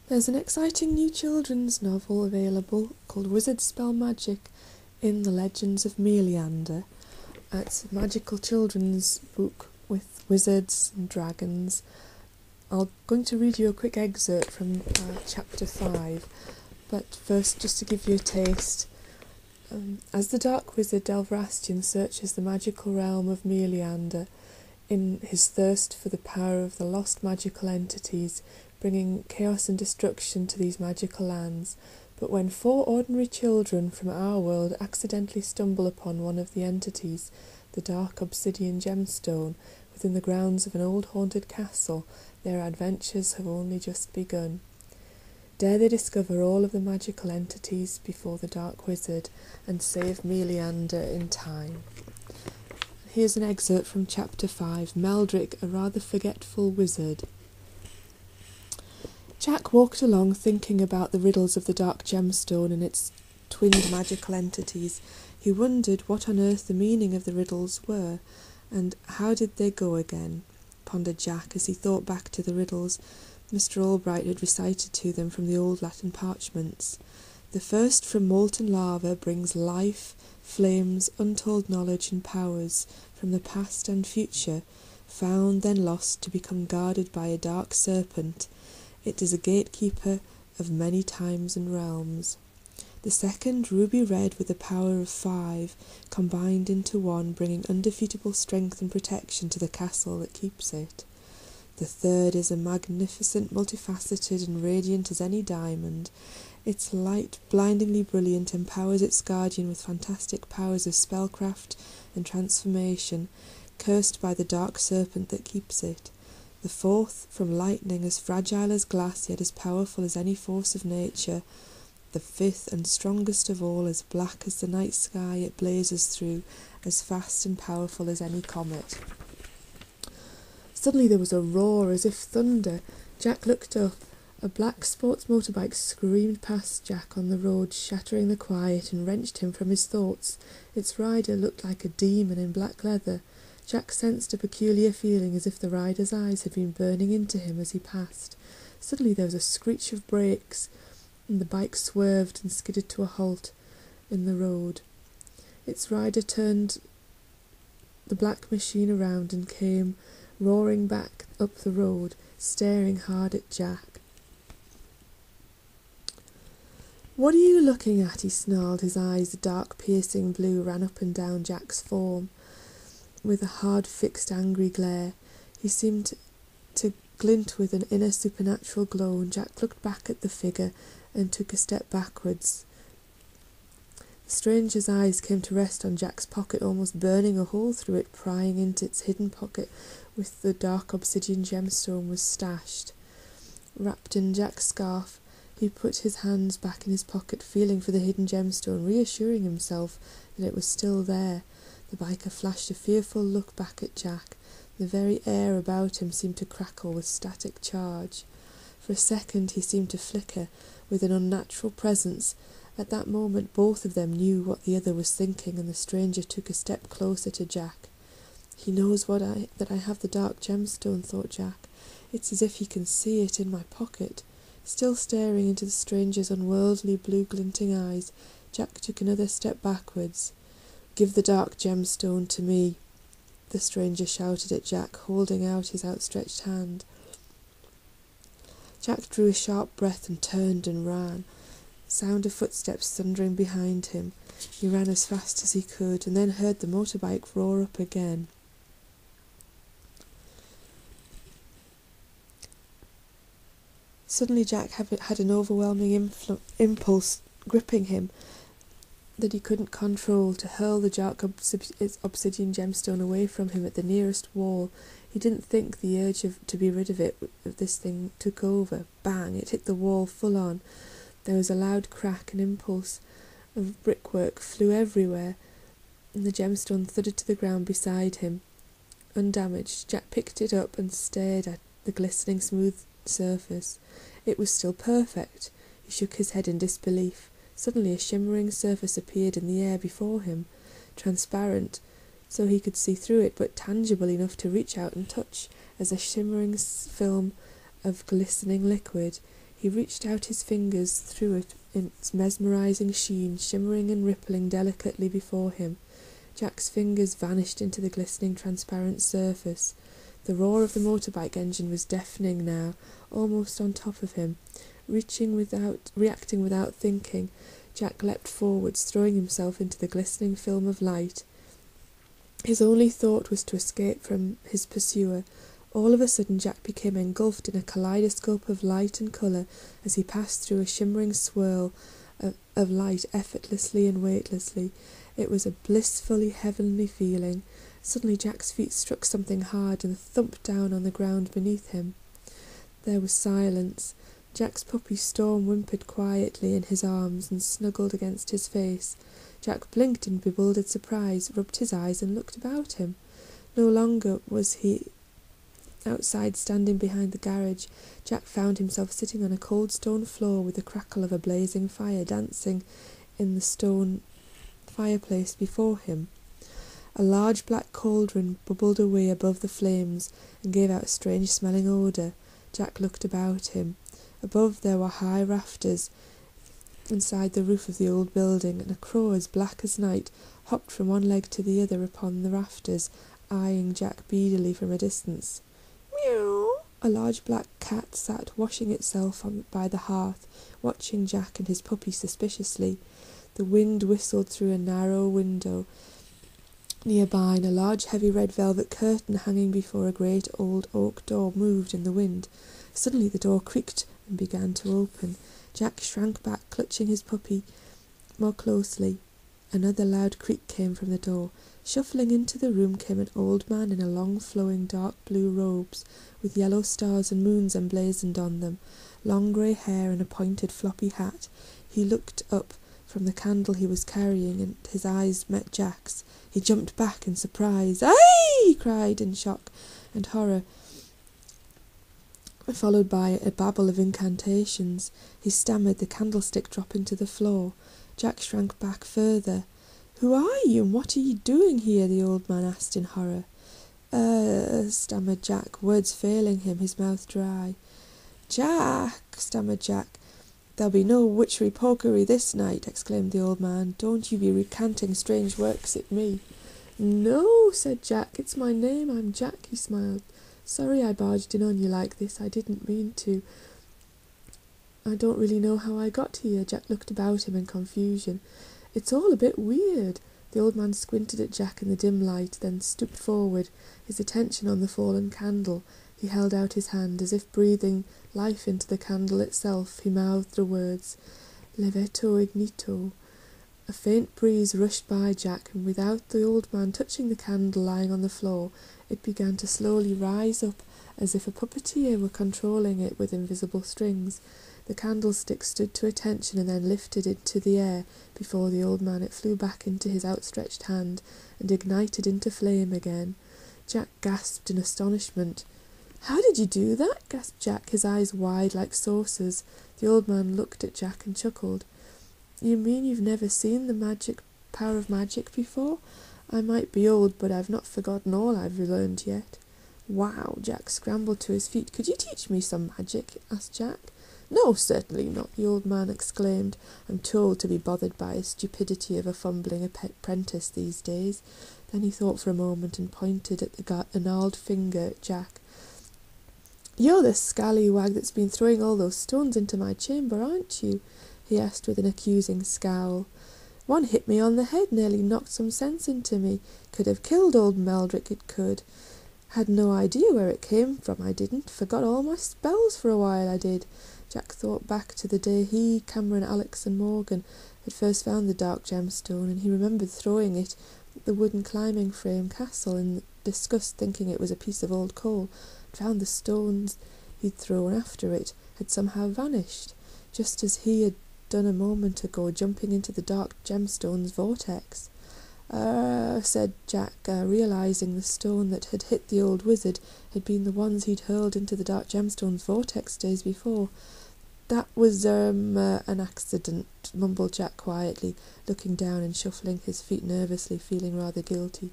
There's an exciting new children's novel available called Wizards Spell Magic in the Legends of Leander. It's a magical children's book with wizards and dragons. I'm going to read you a quick excerpt from chapter 5, but first just to give you a taste. As the dark wizard Delvrastian searches the magical realm of Leander in his thirst for the power of the lost magical entities, bringing chaos and destruction to these magical lands, but when 4 ordinary children from our world accidentally stumble upon one of the entities, the dark obsidian gemstone, within the grounds of an old haunted castle, their adventures have only just begun. Dare they discover all of the magical entities before the dark wizard and save Leander in time? Here's an excerpt from chapter 5, Meldrick, a rather forgetful wizard. Jack walked along thinking about the riddles of the dark gemstone and its twinned magical entities. He wondered what on earth the meaning of the riddles were, and how did they go again, pondered Jack as he thought back to the riddles Mr. Albright had recited to them from the old Latin parchments. The first from molten lava brings life, flames, untold knowledge and powers from the past and future, found then lost to become guarded by a dark serpent. It is a gatekeeper of many times and realms. The second, ruby red with the power of 5, combined into one, bringing undefeatable strength and protection to the castle that keeps it. The third is a magnificent, multifaceted and radiant as any diamond. Its light, blindingly brilliant, empowers its guardian with fantastic powers of spellcraft and transformation, cursed by the dark serpent that keeps it. The fourth, from lightning, as fragile as glass, yet as powerful as any force of nature. The fifth, and strongest of all, as black as the night sky it blazes through, as fast and powerful as any comet. Suddenly there was a roar as if thunder. Jack looked up. A black sports motorbike screamed past Jack on the road, shattering the quiet, and wrenched him from his thoughts. Its rider looked like a demon in black leather. Jack sensed a peculiar feeling as if the rider's eyes had been burning into him as he passed. Suddenly there was a screech of brakes, and the bike swerved and skidded to a halt in the road. Its rider turned the black machine around and came roaring back up the road, staring hard at Jack. "What are you looking at?" he snarled. His eyes, a dark piercing blue, ran up and down Jack's form with a hard, fixed, angry glare. He seemed to glint with an inner supernatural glow, and Jack looked back at the figure and took a step backwards. The stranger's eyes came to rest on Jack's pocket, almost burning a hole through it, prying into its hidden pocket with the dark obsidian gemstone was stashed. Wrapped in Jack's scarf, he put his hands back in his pocket, feeling for the hidden gemstone, reassuring himself that it was still there. The biker flashed a fearful look back at Jack. The very air about him seemed to crackle with static charge. For a second he seemed to flicker with an unnatural presence. At that moment both of them knew what the other was thinking, and the stranger took a step closer to Jack. "He knows that I have the dark gemstone," thought Jack. "It's as if he can see it in my pocket." Still staring into the stranger's unworldly blue glinting eyes, Jack took another step backwards. "Give the dark gemstone to me," the stranger shouted at Jack, holding out his outstretched hand. Jack drew a sharp breath and turned and ran. Sound of footsteps thundering behind him. He ran as fast as he could, and then heard the motorbike roar up again. Suddenly Jack had an overwhelming impulse gripping him that he couldn't control, to hurl the dark obsidian gemstone away from him at the nearest wall. He didn't think the urge to be rid of this thing took over. Bang! It hit the wall full on. There was a loud crack, an impulse of brickwork flew everywhere, and the gemstone thudded to the ground beside him. Undamaged, Jack picked it up and stared at the glistening smooth surface. It was still perfect. He shook his head in disbelief. Suddenly a shimmering surface appeared in the air before him, transparent, so he could see through it, but tangible enough to reach out and touch, as a shimmering film of glistening liquid. He He reached out his fingers through it, its mesmerising sheen, shimmering and rippling delicately before him. Jack's fingers vanished into the glistening transparent surface. The roar of the motorbike engine was deafening now, almost on top of him. Reacting without thinking, Jack leapt forwards, throwing himself into the glistening film of light. His only thought was to escape from his pursuer. All of a sudden Jack became engulfed in a kaleidoscope of light and colour as he passed through a shimmering swirl of light effortlessly and weightlessly. It was a blissfully heavenly feeling. Suddenly Jack's feet struck something hard and thumped down on the ground beneath him. There was silence. Jack's puppy Storm whimpered quietly in his arms and snuggled against his face. Jack blinked in bewildered surprise, rubbed his eyes and looked about him. No longer was he outside standing behind the garage. Jack found himself sitting on a cold stone floor with the crackle of a blazing fire dancing in the stone fireplace before him. A large black cauldron bubbled away above the flames and gave out a strange smelling odour. Jack looked about him. Above there were high rafters inside the roof of the old building, and a crow as black as night hopped from one leg to the other upon the rafters, eyeing Jack beadily from a distance. Meow! A large black cat sat washing itself by the hearth, watching Jack and his puppy suspiciously. The wind whistled through a narrow window nearby, and a large heavy red velvet curtain hanging before a great old oak door moved in the wind. Suddenly the door creaked and began to open. Jack shrank back, clutching his puppy more closely. Another loud creak came from the door. Shuffling into the room came an old man in a long flowing dark blue robes, with yellow stars and moons emblazoned on them, long grey hair and a pointed floppy hat. He looked up from the candle he was carrying, and his eyes met Jack's. He jumped back in surprise. "Aye!" he cried in shock and horror, followed by a babble of incantations. He stammered, the candlestick dropping to the floor. Jack shrank back further. "Who are you, and what are you doing here?" the old man asked in horror. Stammered Jack, words failing him, his mouth dry. "Jack," stammered Jack. "There'll be no witchery pokery this night," exclaimed the old man. "Don't you be recanting strange works at me." "No," said Jack, "it's my name, I'm Jack," he smiled. "Sorry I barged in on you like this, I didn't mean to. I don't really know how I got here." Jack looked about him in confusion. "It's all a bit weird." The old man squinted at Jack in the dim light, then stooped forward, his attention on the fallen candle. He held out his hand, as if breathing life into the candle itself. He mouthed the words, "Leveto ignito." A faint breeze rushed by Jack, and without the old man touching the candle lying on the floor, it began to slowly rise up, as if a puppeteer were controlling it with invisible strings. The candlestick stood to attention and then lifted into the air before the old man. It flew back into his outstretched hand and ignited into flame again. Jack gasped in astonishment. "How did you do that?" gasped Jack, his eyes wide like saucers. The old man looked at Jack and chuckled. "You mean you've never seen the power of magic before? I might be old, but I've not forgotten all I've learned yet." "Wow!" Jack scrambled to his feet. "Could you teach me some magic?" asked Jack. "No, certainly not," the old man exclaimed. "I'm too old to be bothered by the stupidity of a fumbling apprentice these days." Then he thought for a moment and pointed at the gnarled finger at Jack. "You're the scallywag that's been throwing all those stones into my chamber, aren't you?" he asked with an accusing scowl. "One hit me on the head, nearly knocked some sense into me. Could have killed old Meldrick, it could. Had no idea where it came from, I didn't. Forgot all my spells for a while, I did." Jack thought back to the day he, Cameron, Alex and Morgan had first found the dark gemstone, and he remembered throwing it at the wooden climbing frame castle in disgust, thinking it was a piece of old coal, and found the stones he'd thrown after it had somehow vanished, just as he had done a moment ago, jumping into the dark gemstone's vortex. Said Jack, realising the stone that had hit the old wizard had been the ones he'd hurled into the dark gemstone's vortex days before. "That was, an accident," mumbled Jack quietly, looking down and shuffling his feet nervously, feeling rather guilty.